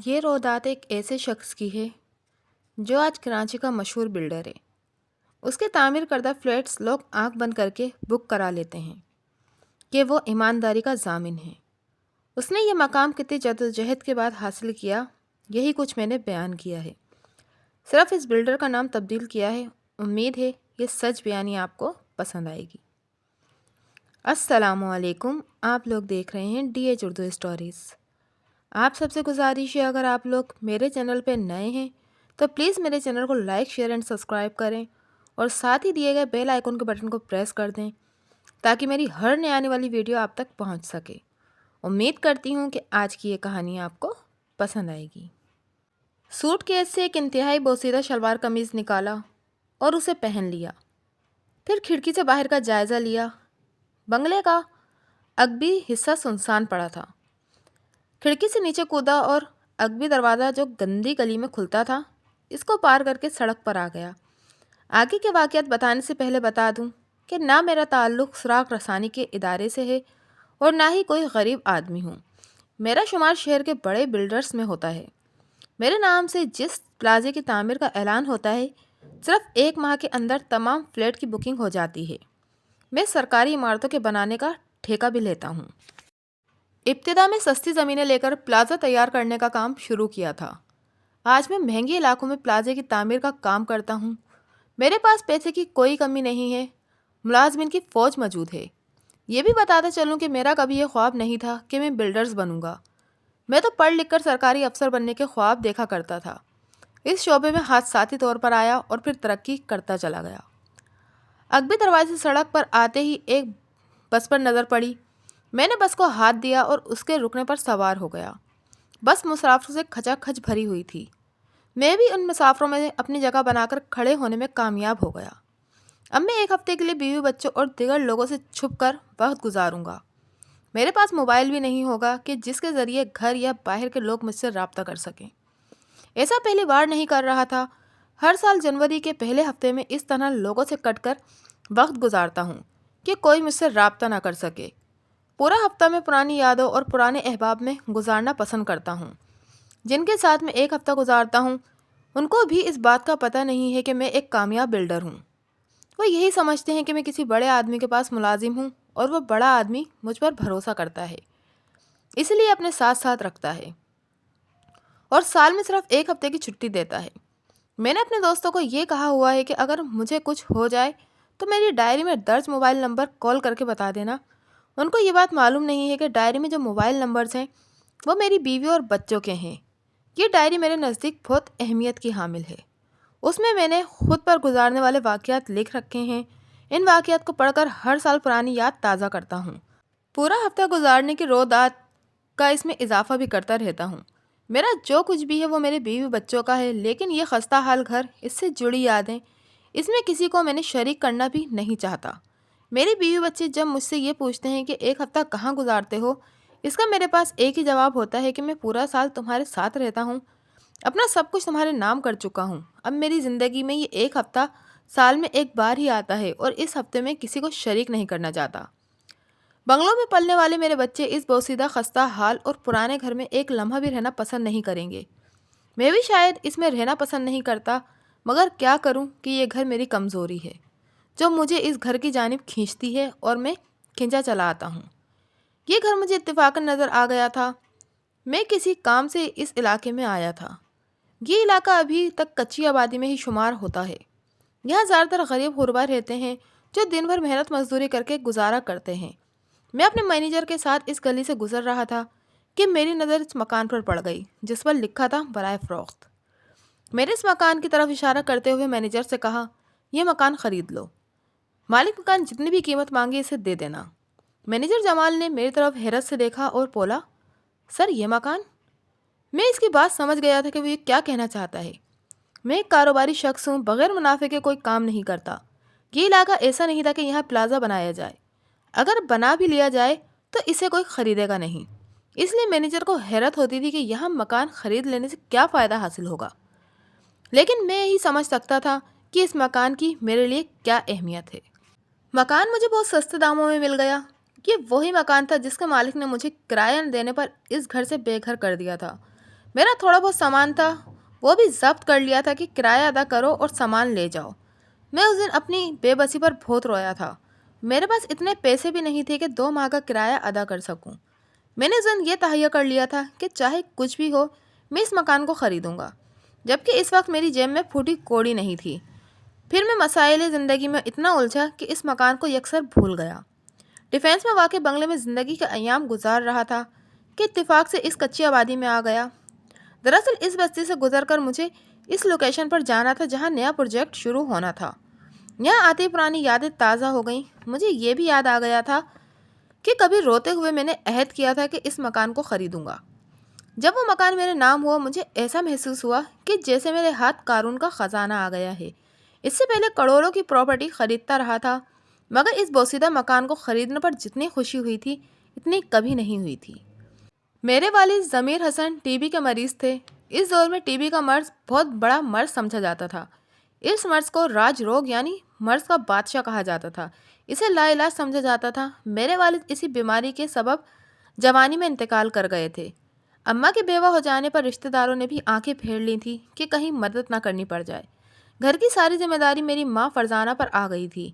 یہ روایت ایک ایسے شخص کی ہے جو آج کراچی کا مشہور بلڈر ہے۔ اس کے تعمیر کردہ فلیٹس لوگ آنکھ بند کر کے بک کرا لیتے ہیں کہ وہ ایمانداری کا ضامن ہے۔ اس نے یہ مقام کتنی جدوجہد کے بعد حاصل کیا، یہی کچھ میں نے بیان کیا ہے۔ صرف اس بلڈر کا نام تبدیل کیا ہے۔ امید ہے یہ سچ بیانی آپ کو پسند آئے گی۔ السلام علیکم، آپ لوگ دیکھ رہے ہیں ڈی ایچ اردو اسٹوریز۔ آپ سب سے گزارش ہے، اگر آپ لوگ میرے چینل پہ نئے ہیں تو پلیز میرے چینل کو لائک، شیئر اینڈ سبسکرائب کریں اور ساتھ ہی دیے گئے بیل آئیکن کے بٹن کو پریس کر دیں تاکہ میری ہر نئی آنے والی ویڈیو آپ تک پہنچ سکے۔ امید کرتی ہوں کہ آج کی یہ کہانی آپ کو پسند آئے گی۔ سوٹ کیس سے ایک انتہائی بوسیدہ شلوار قمیض نکالا اور اسے پہن لیا، پھر کھڑکی سے باہر کا جائزہ لیا۔ بنگلے کا عقبی حصہ سنسان پڑا تھا۔ کھڑکی سے نیچے کودا اور عقبی دروازہ جو گندی گلی میں کھلتا تھا، اس کو پار کر کے سڑک پر آ گیا۔ آگے کے واقعات بتانے سے پہلے بتا دوں کہ نہ میرا تعلق سراغ رسانی کے ادارے سے ہے اور نہ ہی کوئی غریب آدمی ہوں۔ میرا شمار شہر کے بڑے بلڈرز میں ہوتا ہے۔ میرے نام سے جس پلازے کی تعمیر کا اعلان ہوتا ہے، صرف 1 ماہ کے اندر تمام فلیٹ کی بکنگ ہو جاتی ہے۔ میں سرکاری عمارتوں کے بنانے کا ٹھیکہ بھی لیتا ہوں۔ ابتدا میں سستی زمینیں لے کر پلازا تیار کرنے کا کام شروع کیا تھا۔ آج میں مہنگے علاقوں میں پلازے کی تعمیر کا کام کرتا ہوں۔ میرے پاس پیسے کی کوئی کمی نہیں ہے، ملازمین کی فوج موجود ہے۔ یہ بھی بتاتا چلوں کہ میرا کبھی یہ خواب نہیں تھا کہ میں بلڈرز بنوں گا۔ میں تو پڑھ لکھ کر سرکاری افسر بننے کے خواب دیکھا کرتا تھا۔ اس شعبے میں حادثاتی طور پر آیا اور پھر ترقی کرتا چلا گیا۔ عقبی دروازے سے سڑک پر آتے ہی ایک بس پر نظر پڑی۔ میں نے بس کو ہاتھ دیا اور اس کے رکنے پر سوار ہو گیا۔ بس مسافروں سے کھچا کھچ بھری ہوئی تھی۔ میں بھی ان مسافروں میں اپنی جگہ بنا کر کھڑے ہونے میں کامیاب ہو گیا۔ اب میں 1 ہفتے کے لیے بیوی بچوں اور دیگر لوگوں سے چھپ کر وقت گزاروں گا۔ میرے پاس موبائل بھی نہیں ہوگا کہ جس کے ذریعے گھر یا باہر کے لوگ مجھ سے رابطہ کر سکیں۔ ایسا پہلی بار نہیں کر رہا تھا۔ ہر سال جنوری کے پہلے ہفتے میں اس طرح لوگوں سے کٹ کر وقت گزارتا ہوں کہ کوئی مجھ سے رابطہ نہ کر سکے۔ پورا ہفتہ میں پرانی یادوں اور پرانے احباب میں گزارنا پسند کرتا ہوں۔ جن کے ساتھ میں 1 ہفتہ گزارتا ہوں، ان کو بھی اس بات کا پتہ نہیں ہے کہ میں ایک کامیاب بلڈر ہوں۔ وہ یہی سمجھتے ہیں کہ میں کسی بڑے آدمی کے پاس ملازم ہوں اور وہ بڑا آدمی مجھ پر بھروسہ کرتا ہے، اس لیے اپنے ساتھ ساتھ رکھتا ہے اور سال میں صرف 1 ہفتے کی چھٹی دیتا ہے۔ میں نے اپنے دوستوں کو یہ کہا ہوا ہے کہ اگر مجھے کچھ ہو جائے تو میری ڈائری میں درج موبائل نمبر کال کر کے بتا دینا۔ ان کو یہ بات معلوم نہیں ہے کہ ڈائری میں جو موبائل نمبرز ہیں وہ میری بیوی اور بچوں کے ہیں۔ یہ ڈائری میرے نزدیک بہت اہمیت کی حامل ہے۔ اس میں نے خود پر گزارنے والے واقعات لکھ رکھے ہیں۔ ان واقعات کو پڑھ کر ہر سال پرانی یاد تازہ کرتا ہوں۔ پورا ہفتہ گزارنے کی رویداد کا اس میں اضافہ بھی کرتا رہتا ہوں۔ میرا جو کچھ بھی ہے وہ میرے بیوی بچوں کا ہے، لیکن یہ خستہ حال گھر، اس سے جڑی یادیں، اس میں کسی کو میں نے شریک کرنا بھی نہیں چاہتا۔ میری بیوی بچے جب مجھ سے یہ پوچھتے ہیں کہ 1 ہفتہ کہاں گزارتے ہو، اس کا میرے پاس ایک ہی جواب ہوتا ہے کہ میں پورا سال تمہارے ساتھ رہتا ہوں، اپنا سب کچھ تمہارے نام کر چکا ہوں۔ اب میری زندگی میں یہ 1 ہفتہ سال میں 1 بار ہی آتا ہے اور اس ہفتے میں کسی کو شریک نہیں کرنا چاہتا۔ بنگلوں میں پلنے والے میرے بچے اس بوسیدہ خستہ حال اور پرانے گھر میں ایک لمحہ بھی رہنا پسند نہیں کریں گے۔ میں بھی شاید اس میں رہنا پسند نہیں کرتا، مگر کیا کروں کہ یہ گھر میری کمزوری ہے جو مجھے اس گھر کی جانب کھینچتی ہے اور میں کھنچا چلا آتا ہوں۔ یہ گھر مجھے اتفاقاً نظر آ گیا تھا۔ میں کسی کام سے اس علاقے میں آیا تھا۔ یہ علاقہ ابھی تک کچی آبادی میں ہی شمار ہوتا ہے۔ یہاں زیادہ تر غریب غربا رہتے ہیں جو دن بھر محنت مزدوری کر کے گزارا کرتے ہیں۔ میں اپنے مینیجر کے ساتھ اس گلی سے گزر رہا تھا کہ میری نظر اس مکان پر پڑ گئی جس پر لکھا تھا برائے فروخت۔ میں نے اس مکان کی طرف اشارہ کرتے ہوئے مینیجر سے کہا، یہ مکان خرید لو۔ مالک مکان جتنی بھی قیمت مانگے اسے دے دینا۔ مینیجر جمال نے میری طرف حیرت سے دیکھا اور بولا، سر یہ مکان؟ میں اس کی بات سمجھ گیا تھا کہ وہ یہ کیا کہنا چاہتا ہے۔ میں ایک کاروباری شخص ہوں، بغیر منافع کے کوئی کام نہیں کرتا۔ یہ علاقہ ایسا نہیں تھا کہ یہاں پلازا بنایا جائے۔ اگر بنا بھی لیا جائے تو اسے کوئی خریدے گا نہیں۔ اس لیے مینیجر کو حیرت ہوتی تھی کہ یہاں مکان خرید لینے سے کیا فائدہ حاصل ہوگا، لیکن میں یہی سمجھ سکتا تھا کہ اس مکان کی میرے لیے کیا اہمیت ہے۔ مکان مجھے بہت سستے داموں میں مل گیا۔ یہ وہی مکان تھا جس کے مالک نے مجھے کرایہ نہ دینے پر اس گھر سے بے گھر کر دیا تھا۔ میرا تھوڑا بہت سامان تھا وہ بھی ضبط کر لیا تھا کہ کرایہ ادا کرو اور سامان لے جاؤ۔ میں اس دن اپنی بے بسی پر بہت رویا تھا۔ میرے پاس اتنے پیسے بھی نہیں تھے کہ 2 ماہ کا کرایہ ادا کر سکوں۔ میں نے اس دن یہ تہیہ کر لیا تھا کہ چاہے کچھ بھی ہو میں اس مکان کو خریدوں گا، جبکہ اس وقت میری جیب میں پھوٹی کوڑی نہیں تھی۔ پھر میں مسائل زندگی میں اتنا الجھا کہ اس مکان کو یکسر بھول گیا۔ ڈیفینس میں واقع بنگلے میں زندگی کے ایام گزار رہا تھا کہ اتفاق سے اس کچی آبادی میں آ گیا۔ دراصل اس بستی سے گزر کر مجھے اس لوکیشن پر جانا تھا جہاں نیا پروجیکٹ شروع ہونا تھا۔ یہاں آتی پرانی یادیں تازہ ہو گئیں۔ مجھے یہ بھی یاد آ گیا تھا کہ کبھی روتے ہوئے میں نے عہد کیا تھا کہ اس مکان کو خریدوں گا۔ جب وہ مکان میرے نام ہوا مجھے ایسا محسوس ہوا کہ جیسے میرے ہاتھ قارون کا خزانہ آ گیا ہے۔ اس سے پہلے کروڑوں کی پراپرٹی خریدتا رہا تھا، مگر اس بوسیدہ مکان کو خریدنے پر جتنی خوشی ہوئی تھی اتنی کبھی نہیں ہوئی تھی۔ میرے والد ضمیر حسن ٹی بی کے مریض تھے۔ اس دور میں ٹی بی کا مرض بہت بڑا مرض سمجھا جاتا تھا۔ اس مرض کو راج روگ یعنی مرض کا بادشاہ کہا جاتا تھا۔ اسے لا علاج سمجھا جاتا تھا۔ میرے والد اسی بیماری کے سبب جوانی میں انتقال کر گئے تھے۔ اماں کے بیوہ ہو جانے پر رشتہ داروں نے بھی آنکھیں پھیر لی تھیں کہ کہیں مدد نہ کرنی پڑ جائے۔ گھر کی ساری ذمہ داری میری ماں فرزانہ پر آ گئی تھی۔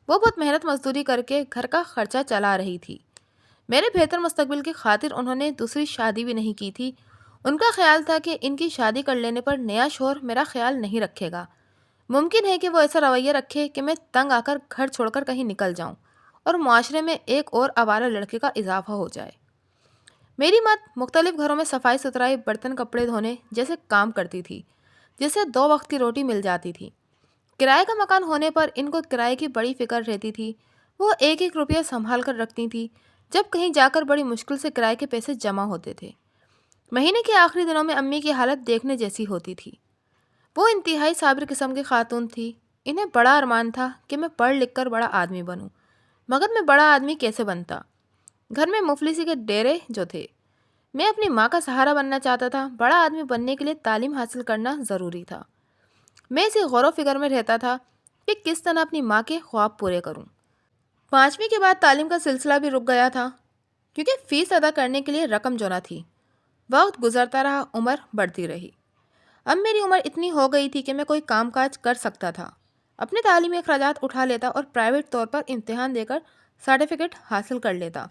وہ بہت محنت مزدوری کر کے گھر کا خرچہ چلا رہی تھی۔ میرے بہتر مستقبل کی خاطر انہوں نے دوسری شادی بھی نہیں کی تھی۔ ان کا خیال تھا کہ ان کی شادی کر لینے پر نیا شوہر میرا خیال نہیں رکھے گا۔ ممکن ہے کہ وہ ایسا رویہ رکھے کہ میں تنگ آ کر گھر چھوڑ کر کہیں نکل جاؤں اور معاشرے میں ایک اور آوارہ لڑکے کا اضافہ ہو جائے۔ میری ماں مختلف گھروں میں صفائی ستھرائی، برتن کپڑے دھونے جیسے کام کرتی تھی، جس سے 2 وقت کی روٹی مل جاتی تھی۔ کرائے کا مکان ہونے پر ان کو کرائے کی بڑی فکر رہتی تھی۔ وہ ایک ایک روپیہ سنبھال کر رکھتی تھی، جب کہیں جا کر بڑی مشکل سے کرائے کے پیسے جمع ہوتے تھے۔ مہینے کے آخری دنوں میں امی کی حالت دیکھنے جیسی ہوتی تھی۔ وہ انتہائی صابر قسم کی خاتون تھی۔ انہیں بڑا ارمان تھا کہ میں پڑھ لکھ کر بڑا آدمی بنوں، مگر میں بڑا آدمی کیسے بنتا؟ گھر میں مفلسی کے ڈیرے جو تھے۔ میں اپنی ماں کا سہارا بننا چاہتا تھا۔ بڑا آدمی بننے کے لیے تعلیم حاصل کرنا ضروری تھا۔ میں اسی غور و فکر میں رہتا تھا کہ کس طرح اپنی ماں کے خواب پورے کروں۔ 5ویں کے بعد تعلیم کا سلسلہ بھی رک گیا تھا، کیونکہ فیس ادا کرنے کے لیے رقم جو نہ تھی۔ وقت گزرتا رہا، عمر بڑھتی رہی۔ اب میری عمر اتنی ہو گئی تھی کہ میں کوئی کام کاج کر سکتا تھا، اپنے تعلیمی اخراجات اٹھا لیتا اور پرائیویٹ طور پر امتحان دے کر سرٹیفکیٹ حاصل کر لیتا۔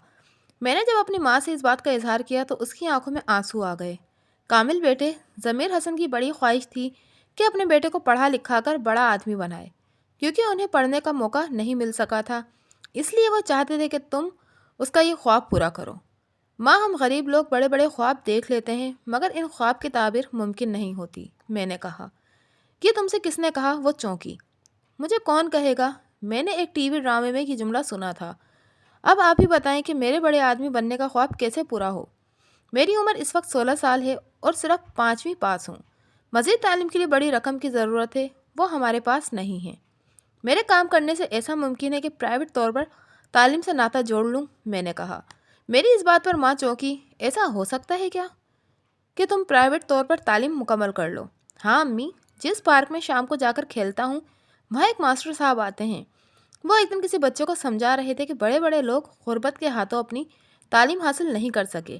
میں نے جب اپنی ماں سے اس بات کا اظہار کیا تو اس کی آنکھوں میں آنسو آ گئے۔ کامل بیٹے ضمیر حسن کی بڑی خواہش تھی کہ اپنے بیٹے کو پڑھا لکھا کر بڑا آدمی بنائے، کیونکہ انہیں پڑھنے کا موقع نہیں مل سکا تھا۔ اس لیے وہ چاہتے تھے کہ تم اس کا یہ خواب پورا کرو۔ ماں، ہم غریب لوگ بڑے بڑے خواب دیکھ لیتے ہیں، مگر ان خواب کی تعبیر ممکن نہیں ہوتی، میں نے کہا۔ یہ تم سے کس نے کہا؟ وہ چونکی۔ مجھے کون کہے گا؟ میں نے ایک ٹی وی ڈرامے میں یہ جملہ سنا تھا۔ اب آپ ہی بتائیں کہ میرے بڑے آدمی بننے کا خواب کیسے پورا ہو؟ میری عمر اس وقت 16 سال ہے اور صرف 5ویں پاس ہوں۔ مزید تعلیم کے لیے بڑی رقم کی ضرورت ہے، وہ ہمارے پاس نہیں ہے۔ میرے کام کرنے سے ایسا ممکن ہے کہ پرائیویٹ طور پر تعلیم سے ناطہ جوڑ لوں، میں نے کہا۔ میری اس بات پر ماں چونکی۔ ایسا ہو سکتا ہے کیا کہ تم پرائیویٹ طور پر تعلیم مکمل کر لو؟ ہاں امی، جس پارک میں شام کو جا کر کھیلتا ہوں وہاں ایک ماسٹر صاحب آتے ہیں۔ وہ ایک دن کسی بچے کو سمجھا رہے تھے کہ بڑے بڑے لوگ غربت کے ہاتھوں اپنی تعلیم حاصل نہیں کر سکے،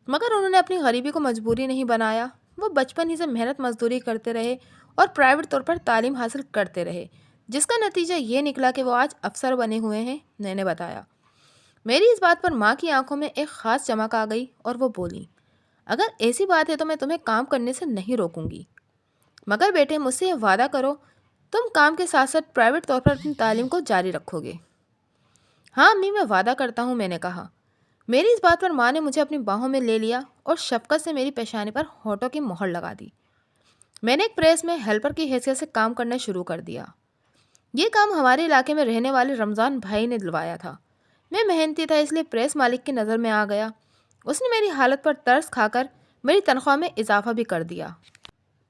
مگر انہوں نے اپنی غریبی کو مجبوری نہیں بنایا۔ وہ بچپن ہی سے محنت مزدوری کرتے رہے اور پرائیویٹ طور پر تعلیم حاصل کرتے رہے، جس کا نتیجہ یہ نکلا کہ وہ آج افسر بنے ہوئے ہیں، میں نے بتایا۔ میری اس بات پر ماں کی آنکھوں میں ایک خاص چمک آ گئی اور وہ بولی، اگر ایسی بات ہے تو میں تمہیں کام کرنے سے نہیں روکوں گی، مگر بیٹے مجھ سے یہ وعدہ کرو تم کام کے ساتھ ساتھ پرائیویٹ طور پر اپنی تعلیم کو جاری رکھو گے۔ ہاں امی، میں وعدہ کرتا ہوں، میں نے کہا۔ میری اس بات پر ماں نے مجھے اپنی باہوں میں لے لیا اور شفقت سے میری پیشانی پر ہونٹوں کی مہر لگا دی۔ میں نے ایک پریس میں ہیلپر کی حیثیت سے کام کرنا شروع کر دیا۔ یہ کام ہمارے علاقے میں رہنے والے رمضان بھائی نے دلوایا تھا۔ میں محنتی تھا، اس لیے پریس مالک کی نظر میں آ گیا۔ اس نے میری حالت پر ترس کھا کر میری تنخواہ میں اضافہ بھی کر دیا۔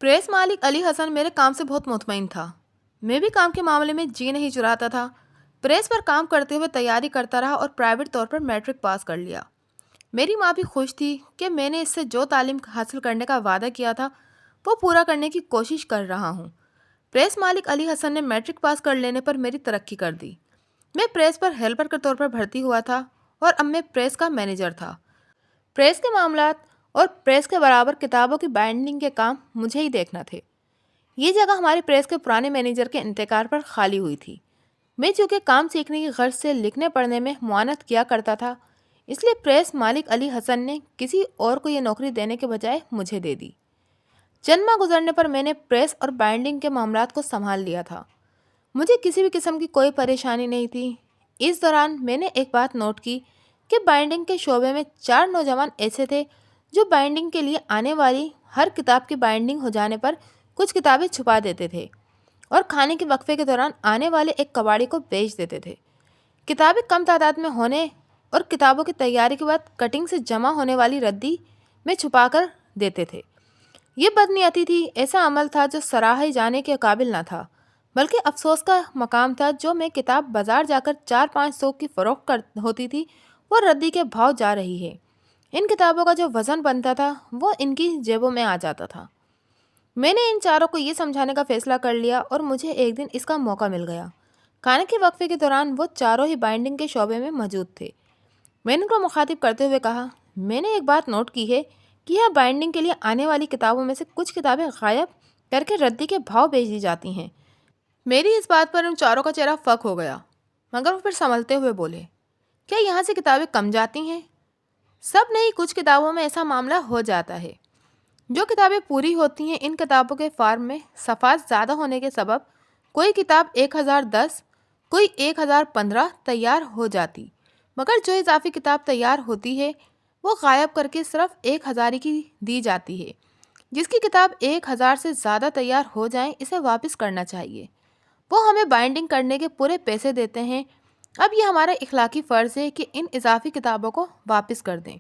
پریس مالک علی حسن میرے کام سے بہت مطمئن تھا۔ میں بھی کام کے معاملے میں جی نہیں چراتا تھا۔ پریس پر کام کرتے ہوئے تیاری کرتا رہا اور پرائیویٹ طور پر میٹرک پاس کر لیا۔ میری ماں بھی خوش تھی کہ میں نے اس سے جو تعلیم حاصل کرنے کا وعدہ کیا تھا وہ پورا کرنے کی کوشش کر رہا ہوں۔ پریس مالک علی حسن نے میٹرک پاس کر لینے پر میری ترقی کر دی۔ میں پریس پر ہیلپر کے طور پر بھرتی ہوا تھا اور اب میں پریس کا مینیجر تھا۔ پریس کے معاملات اور پریس کے برابر کتابوں کی بائنڈنگ کے کام مجھے ہی دیکھنا تھے۔ یہ جگہ ہماری پریس کے پرانے مینیجر کے انتقال پر خالی ہوئی تھی۔ میں چونکہ کام سیکھنے کی غرض سے لکھنے پڑھنے میں معاونت کیا کرتا تھا، اس لیے پریس مالک علی حسن نے کسی اور کو یہ نوکری دینے کے بجائے مجھے دے دی۔ چند ماہ گزرنے پر میں نے پریس اور بائنڈنگ کے معاملات کو سنبھال لیا تھا۔ مجھے کسی بھی قسم کی کوئی پریشانی نہیں تھی۔ اس دوران میں نے ایک بات نوٹ کی کہ بائنڈنگ کے شعبے میں 4 نوجوان ایسے تھے جو بائنڈنگ کے لیے آنے والی ہر کتاب کی بائنڈنگ ہو جانے پر کچھ کتابیں چھپا دیتے تھے اور کھانے کے وقفے کے دوران آنے والے ایک کباڑی کو بیچ دیتے تھے۔ کتابیں کم تعداد میں ہونے اور کتابوں کی تیاری کے بعد کٹنگ سے جمع ہونے والی ردی میں چھپا کر دیتے تھے۔ یہ بدنیتی تھی، ایسا عمل تھا جو سراہے جانے کے قابل نہ تھا، بلکہ افسوس کا مقام تھا۔ جو میں کتاب بازار جا کر 400-500 کی فروخت ہوتی تھی، وہ ردی کے بھاؤ جا رہی ہے۔ ان کتابوں کا جو وزن بنتا تھا وہ ان کی جیبوں میں آ جاتا تھا۔ میں نے ان چاروں کو یہ سمجھانے کا فیصلہ کر لیا اور مجھے ایک دن اس کا موقع مل گیا۔ کھانے کے وقفے کے دوران وہ چاروں ہی بائنڈنگ کے شعبے میں موجود تھے۔ میں نے ان کو مخاطب کرتے ہوئے کہا، میں نے ایک بات نوٹ کی ہے کہ یہاں بائنڈنگ کے لیے آنے والی کتابوں میں سے کچھ کتابیں غائب کر کے ردی کے بھاؤ بیچ دی جاتی ہیں۔ میری اس بات پر ان چاروں کا چہرہ فک ہو گیا، مگر وہ پھر سنبھلتے ہوئے بولے، کیا یہاں سے کتابیں کم جاتی ہیں؟ سب نہیں، کچھ کتابوں میں ایسا معاملہ ہو جاتا ہے۔ جو کتابیں پوری ہوتی ہیں، ان کتابوں کے فارم میں صفحات زیادہ ہونے کے سبب کوئی کتاب 1010 کوئی 1015 تیار ہو جاتی، مگر جو اضافی کتاب تیار ہوتی ہے وہ غائب کر کے صرف 1000 کی دی جاتی ہے۔ جس کی کتاب 1000 سے زیادہ تیار ہو جائیں اسے واپس کرنا چاہیے۔ وہ ہمیں بائنڈنگ کرنے کے پورے پیسے دیتے ہیں۔ اب یہ ہمارا اخلاقی فرض ہے کہ ان اضافی کتابوں کو واپس کر دیں۔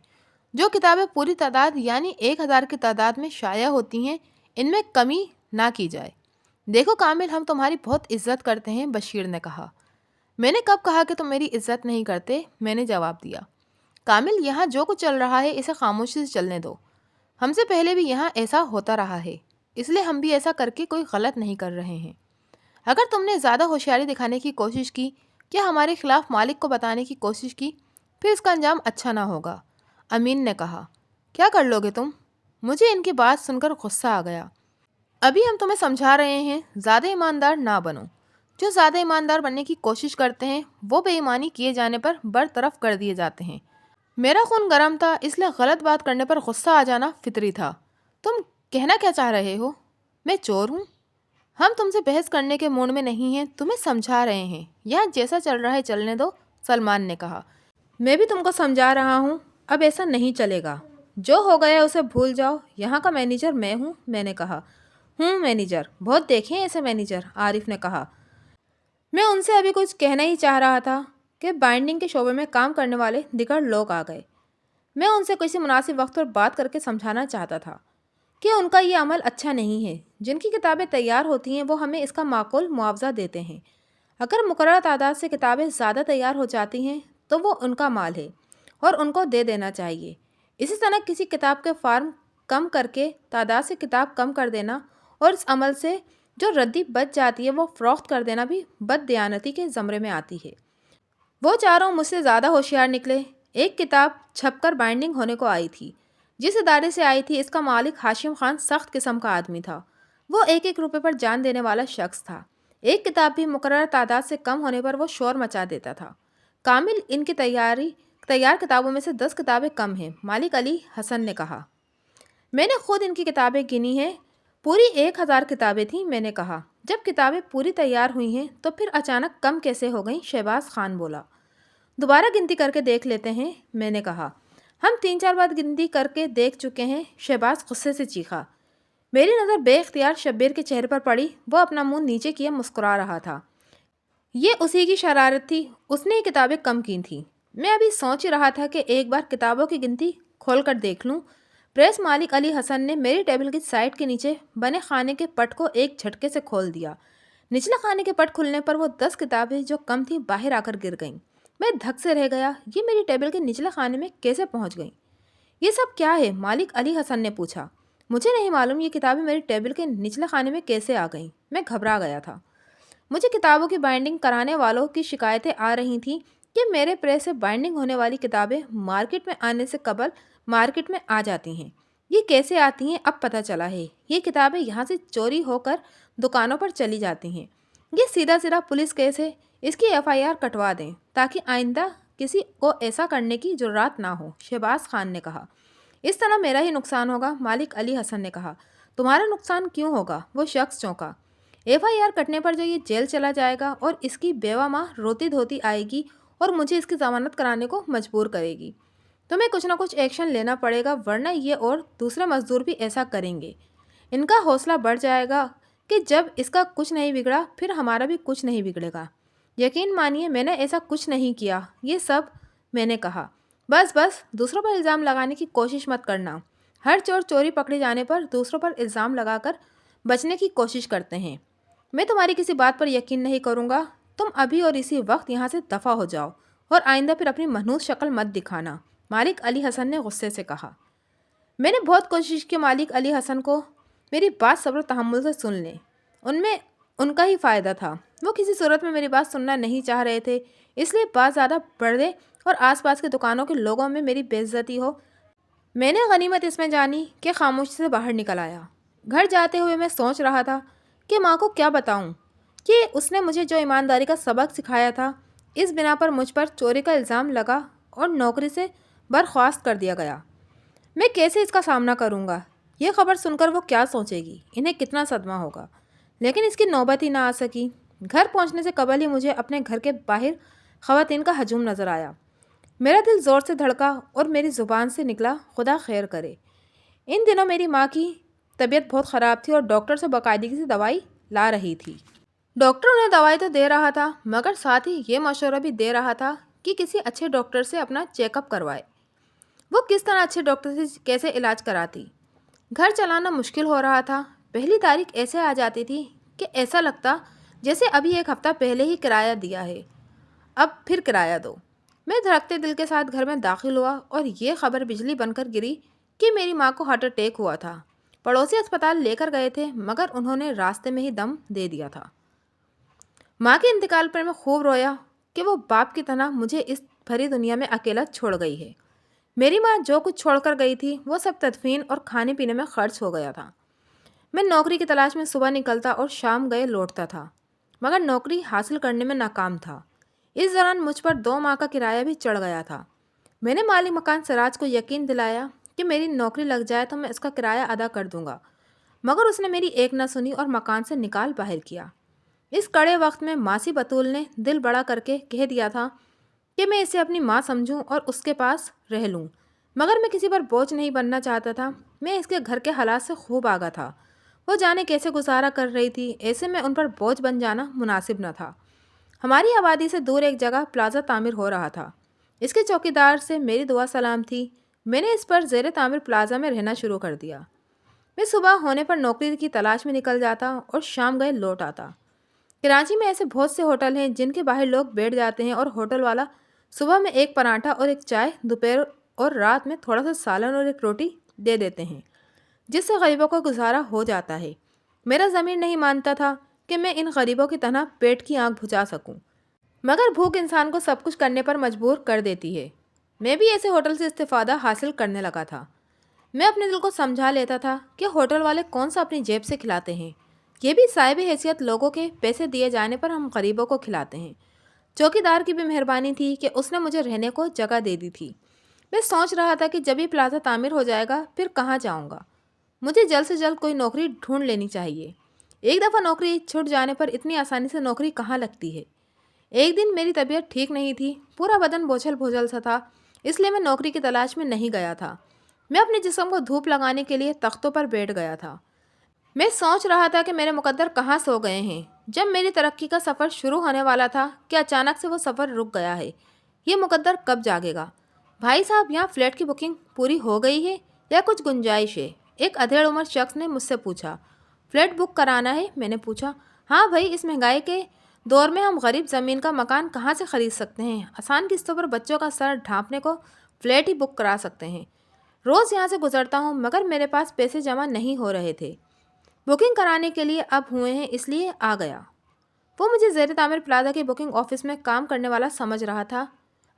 جو کتابیں پوری تعداد یعنی 1000 کی تعداد میں شائع ہوتی ہیں، ان میں کمی نہ کی جائے۔ دیکھو کامل، ہم تمہاری بہت عزت کرتے ہیں، بشیر نے کہا۔ میں نے کب کہا کہ تم میری عزت نہیں کرتے؟ میں نے جواب دیا۔ کامل، یہاں جو کچھ چل رہا ہے اسے خاموشی سے چلنے دو۔ ہم سے پہلے بھی یہاں ایسا ہوتا رہا ہے، اس لیے ہم بھی ایسا کر کے کوئی غلط نہیں کر رہے ہیں۔ اگر تم نے زیادہ ہوشیاری دکھانے کی کوشش کی، کیا ہمارے خلاف مالک کو بتانے کی کوشش کی، پھر اس کا انجام اچھا نہ ہوگا۔ امین نے کہا، کیا کر لو گے تم؟ مجھے ان کی بات سن کر غصہ آ گیا۔ ابھی ہم تمہیں سمجھا رہے ہیں، زیادہ ایماندار نہ بنو۔ جو زیادہ ایماندار بننے کی کوشش کرتے ہیں وہ بے ایمانی کیے جانے پر برطرف کر دیے جاتے ہیں۔ میرا خون گرم تھا، اس لیے غلط بات کرنے پر غصہ آ جانا فطری تھا۔ تم کہنا کیا چاہ رہے ہو؟ میں چور ہوں؟ ہم تم سے بحث کرنے کے موڈ میں نہیں ہیں، تمہیں سمجھا رہے ہیں۔ یہاں جیسا چل رہا ہے چلنے دو، سلمان نے کہا۔ میں بھی تم کو سمجھا رہا ہوں، اب ایسا نہیں چلے گا۔ جو ہو گیا اسے بھول جاؤ، یہاں کا مینیجر میں ہوں، میں نے کہا۔ مینیجر، بہت دیکھے ہیں ایسے مینیجر، عارف نے کہا۔ میں ان سے ابھی کچھ کہنا ہی چاہ رہا تھا کہ بائنڈنگ کے شعبے میں کام کرنے والے دیگر لوگ آ گئے۔ میں ان سے کسی مناسب وقت پر بات کر کے سمجھانا چاہتا تھا کہ ان کا یہ عمل اچھا نہیں ہے۔ جن کی کتابیں تیار ہوتی ہیں وہ ہمیں اس کا معقول معاوضہ دیتے ہیں۔ اگر مقررہ تعداد سے کتابیں زیادہ تیار ہو جاتی ہیں تو وہ ان کا مال ہے اور ان کو دے دینا چاہیے۔ اسی طرح کسی کتاب کے فارم کم کر کے تعداد سے کتاب کم کر دینا اور اس عمل سے جو ردی بچ جاتی ہے وہ فروخت کر دینا بھی بد دیانتی کے زمرے میں آتی ہے۔ وہ چاروں مجھ سے زیادہ ہوشیار نکلے۔ ایک کتاب چھپ کر بائنڈنگ ہونے کو آئی تھی۔ جس ادارے سے آئی تھی اس کا مالک ہاشم خان سخت قسم کا آدمی تھا۔ وہ 1-1 روپے پر جان دینے والا شخص تھا۔ ایک کتاب بھی مقررہ تعداد سے کم ہونے پر وہ شور مچا دیتا تھا۔ کامل، ان کی تیار کتابوں میں سے 10 کتابیں کم ہیں، مالک علی حسن نے کہا۔ میں نے خود ان کی کتابیں گنی ہیں، پوری 1000 کتابیں تھیں، میں نے کہا۔ جب کتابیں پوری تیار ہوئی ہیں تو پھر اچانک کم کیسے ہو گئیں؟ شہباز خان بولا۔ دوبارہ گنتی کر کے دیکھ لیتے ہیں، میں نے کہا۔ ہم 3-4 بار گنتی کر کے دیکھ چکے ہیں، شہباز غصے سے چیخا۔ میری نظر بے اختیار شبیر کے چہرے پر پڑی، وہ اپنا منہ نیچے کیے مسکرا رہا تھا۔ یہ اسی کی شرارت تھی، اس نے یہ کتابیں کم کی تھیں۔ میں ابھی سوچ ہی رہا تھا کہ ایک بار کتابوں کی گنتی کھول کر دیکھ لوں۔ پریس مالک علی حسن نے میری ٹیبل کی سائڈ کے نیچے بنے خانے کے پٹ کو ایک جھٹکے سے کھول دیا۔ نچلے خانے کے پٹ کھلنے پر وہ 10 کتابیں جو کم تھیں باہر آ کر گر گئیں۔ میں دھک سے رہ گیا، یہ میری ٹیبل کے نچلے خانے میں کیسے پہنچ گئیں؟ یہ سب کیا ہے؟ مالک علی حسن نے پوچھا۔ مجھے نہیں معلوم یہ کتابیں میری ٹیبل کے نچلے خانے میں کیسے آ گئیں۔ میں گھبرا گیا تھا۔ مجھے کتابوں کی بائنڈنگ کرانے والوں کی شکایتیں آ رہی تھیں کہ میرے پریس سے بائنڈنگ ہونے والی کتابیں مارکیٹ میں آنے سے قبل مارکیٹ میں آ جاتی ہیں۔ یہ کیسے آتی ہیں اب پتہ چلا ہے، یہ کتابیں یہاں سے چوری ہو کر دکانوں پر چلی جاتی ہیں۔ یہ سیدھا سیدھا پولیس کیس ہے، اس کی FIR کٹوا دیں تاکہ آئندہ کسی کو ایسا کرنے کی جرات نہ ہو، شہباز خان نے کہا۔ اس طرح میرا ہی نقصان ہوگا، مالک علی حسن نے کہا۔ تمہارا نقصان کیوں ہوگا؟ وہ شخص چونکا۔ FIR کٹنے پر جو یہ جیل چلا جائے گا اور اس کی بیوہ ماں روتی دھوتی آئے گی اور مجھے اس کی ضمانت کرانے کو مجبور کرے گی۔ تمہیں کچھ نہ کچھ ایکشن لینا پڑے گا، ورنہ یہ اور دوسرے مزدور بھی ایسا کریں گے۔ ان کا حوصلہ بڑھ جائے گا کہ جب اس کا کچھ نہیں بگڑا پھر ہمارا بھی کچھ نہیں بگڑے گا۔ یقین مانیے میں نے ایسا کچھ نہیں کیا، یہ سب میں نے کہا۔ بس دوسروں پر الزام لگانے کی کوشش مت کرنا۔ ہر چور چوری پکڑے جانے پر دوسروں پر الزام لگا کر بچنے کی کوشش کرتے ہیں۔ میں تمہاری کسی بات پر یقین نہیں کروں گا۔ تم ابھی اور اسی وقت یہاں سے دفع ہو جاؤ اور آئندہ پھر اپنی منحوس شکل مت دکھانا، مالک علی حسن نے غصے سے کہا۔ میں نے بہت کوشش کی مالک علی حسن کو میری بات صبر و تحمل سے سن لیں، ان میں ان کا ہی فائدہ تھا۔ وہ کسی صورت میں میری بات سننا نہیں چاہ رہے تھے، اس لیے بات زیادہ بڑھ دے اور آس پاس کے دکانوں کے لوگوں میں میری بے عزتی ہو۔ میں نے غنیمت اس میں جانی کہ خاموشی سے باہر نکل آیا۔ گھر جاتے ہوئے میں سوچ رہا تھا کہ ماں کو کیا بتاؤں کہ اس نے مجھے جو ایمانداری کا سبق سکھایا تھا، اس بنا پر مجھ پر چوری کا الزام لگا اور نوکری سے برخاست کر دیا گیا۔ میں کیسے اس کا سامنا کروں گا؟ یہ خبر سن کر وہ کیا سوچے گی؟ انہیں کتنا صدمہ ہوگا؟ لیکن اس کی نوبت ہی نہ آ سکی۔ گھر پہنچنے سے قبل ہی مجھے اپنے گھر کے باہر خواتین کا ہجوم نظر آیا۔ میرا دل زور سے دھڑکا اور میری زبان سے نکلا، خدا خیر کرے۔ ان دنوں میری ماں کی طبیعت بہت خراب تھی اور ڈاکٹر سے باقاعدگی سے دوائی لا رہی تھی۔ ڈاکٹر انہیں دوائی تو دے رہا تھا مگر ساتھ ہی یہ مشورہ بھی دے رہا تھا کہ کسی اچھے ڈاکٹر سے اپنا چیک اپ کروائے۔ وہ کس طرح اچھے ڈاکٹر سے کیسے علاج کراتی؟ گھر چلانا مشکل ہو رہا تھا۔ پہلی تاریخ ایسے آ جاتی تھی کہ ایسا لگتا جیسے ابھی ایک ہفتہ پہلے ہی کرایہ دیا ہے، اب پھر کرایہ دو۔ میں دھڑکتے دل کے ساتھ گھر میں داخل ہوا اور یہ خبر بجلی بن کر گری کہ میری ماں کو ہارٹ اٹیک ہوا تھا۔ پڑوسی اسپتال لے کر گئے تھے مگر انہوں نے راستے میں ہی دم دے دیا تھا۔ ماں کے انتقال پر میں خوب رویا کہ وہ باپ کی طرح مجھے اس بھری دنیا میں اکیلا چھوڑ گئی ہے۔ میری ماں جو کچھ چھوڑ کر گئی تھی وہ سب تدفین اور کھانے پینے میں خرچ ہو گیا تھا۔ میں نوکری کی تلاش میں صبح نکلتا اور شام گئے لوٹتا تھا مگر نوکری حاصل کرنے میں ناکام تھا۔ اس دوران مجھ پر 2 ماہ کا کرایہ بھی چڑھ گیا تھا۔ میں نے مالک مکان سراج کو یقین دلایا کہ میری نوکری لگ جائے تو میں اس کا کرایہ ادا کر دوں گا، مگر اس نے میری ایک نہ سنی اور مکان سے نکال باہر کیا۔ اس کڑے وقت میں ماسی بطول نے دل بڑا کر کے کہہ دیا تھا کہ میں اسے اپنی ماں سمجھوں اور اس کے پاس رہ لوں، مگر میں کسی پر بوجھ نہیں بننا چاہتا تھا۔ میں اس کے گھر کے حالات سے خوب آگاہ تھا، وہ جانے کیسے گزارا کر رہی تھی، ایسے میں ان پر بوجھ بن جانا مناسب نہ تھا۔ ہماری آبادی سے دور ایک جگہ پلازا تعمیر ہو رہا تھا، اس کے چوکیدار سے میری دعا سلام تھی۔ میں نے اس پر زیر تعمیر پلازا میں رہنا شروع کر دیا۔ میں صبح ہونے پر نوکری کی تلاش میں نکل جاتا اور شام گئے لوٹ آتا۔ کراچی میں ایسے بہت سے ہوٹل ہیں جن کے باہر لوگ بیٹھ جاتے ہیں اور ہوٹل والا صبح میں ایک پراٹھا اور ایک چائے، دوپہر اور رات میں تھوڑا سا سالن اور ایک روٹی دے دیتے ہیں، جس سے غریبوں کا گزارا ہو جاتا ہے۔ میرا ضمیر نہیں مانتا تھا کہ میں ان غریبوں کی طرح پیٹ کی آنکھ بجھا سکوں، مگر بھوک انسان کو سب کچھ کرنے پر مجبور کر دیتی ہے۔ میں بھی ایسے ہوٹل سے استفادہ حاصل کرنے لگا تھا۔ میں اپنے دل کو سمجھا لیتا تھا کہ ہوٹل والے کون سا اپنی جیب سے کھلاتے ہیں، یہ بھی صاحب حیثیت لوگوں کے پیسے دیے جانے پر ہم غریبوں کو کھلاتے ہیں۔ چوکیدار کی بھی مہربانی تھی کہ اس نے مجھے رہنے کو جگہ دے دی تھی۔ میں سوچ رہا تھا کہ جب یہ پلازا تعمیر ہو جائے گا پھر کہاں جاؤں گا۔ مجھے جلد سے جلد کوئی نوکری ڈھونڈ لینی چاہیے۔ ایک دفعہ نوکری چھٹ جانے پر اتنی آسانی سے نوکری کہاں لگتی ہے۔ ایک دن میری طبیعت ٹھیک نہیں تھی، پورا بدن بوجھل بوجھل سا تھا، اس لیے میں نوکری کی تلاش میں نہیں گیا تھا۔ میں اپنے جسم کو دھوپ لگانے کے لیے تختوں پر بیٹھ گیا تھا۔ میں سوچ رہا تھا کہ میرے مقدر کہاں سو گئے ہیں۔ جب میری ترقی کا سفر شروع ہونے والا تھا کہ اچانک سے وہ سفر رک گیا ہے۔ یہ مقدر کب جاگے گا؟ بھائی صاحب، یہاں فلیٹ کی بکنگ پوری ہو گئی ہے یا کچھ گنجائش ہے؟ ایک ادھیڑ عمر شخص نے مجھ سے پوچھا۔ فلیٹ بک کرانا ہے؟ میں نے پوچھا۔ ہاں بھائی، اس مہنگائی کے دور میں ہم غریب زمین کا مکان کہاں سے خرید سکتے ہیں؟ آسان قسطوں پر بچوں کا سر ڈھانپنے کو فلیٹ ہی بک کرا سکتے ہیں۔ روز یہاں سے گزرتا ہوں مگر میرے پاس پیسے جمع نہیں ہو رہے تھے۔ بکنگ کرانے کے لیے اب ہوئے ہیں، اس لیے آ گیا۔ وہ مجھے زیر تعمیر پلازا کی بکنگ آفس میں کام کرنے والا سمجھ رہا تھا۔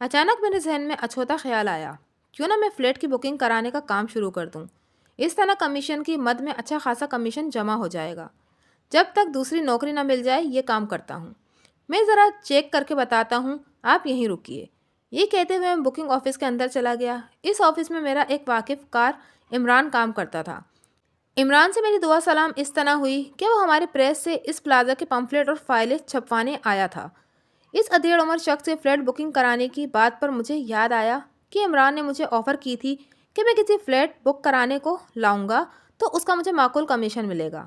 اچانک میرے ذہن میں اچھوتا خیال آیا۔ کیوں نہ میں فلیٹ کی بکنگ کرانے کا کام شروع کر دوں۔ اس طرح کمیشن کی مد میں اچھا خاصا کمیشن جمع ہو جائے گا۔ جب تک دوسری نوکری نہ مل جائے یہ کام کرتا ہوں۔ میں ذرا چیک کر کے بتاتا ہوں، آپ یہیں رکیے۔ یہ کہتے ہوئے میں بکنگ آفس کے اندر چلا گیا۔ اس آفس میں میرا ایک واقف کار عمران کام کرتا تھا۔ عمران سے میری دعا سلام اس طرح ہوئی کہ وہ ہمارے پریس سے اس پلازا کے پمفلٹ اور فائلیں چھپوانے آیا تھا۔ اس ادھیڑ عمر شخص سے فلیٹ بکنگ کرانے کی بات پر مجھے یاد آیا کہ عمران نے مجھے آفر کی تھی کہ میں کسی فلیٹ بک کرانے کو لاؤں گا تو اس کا مجھے معقول کمیشن ملے گا۔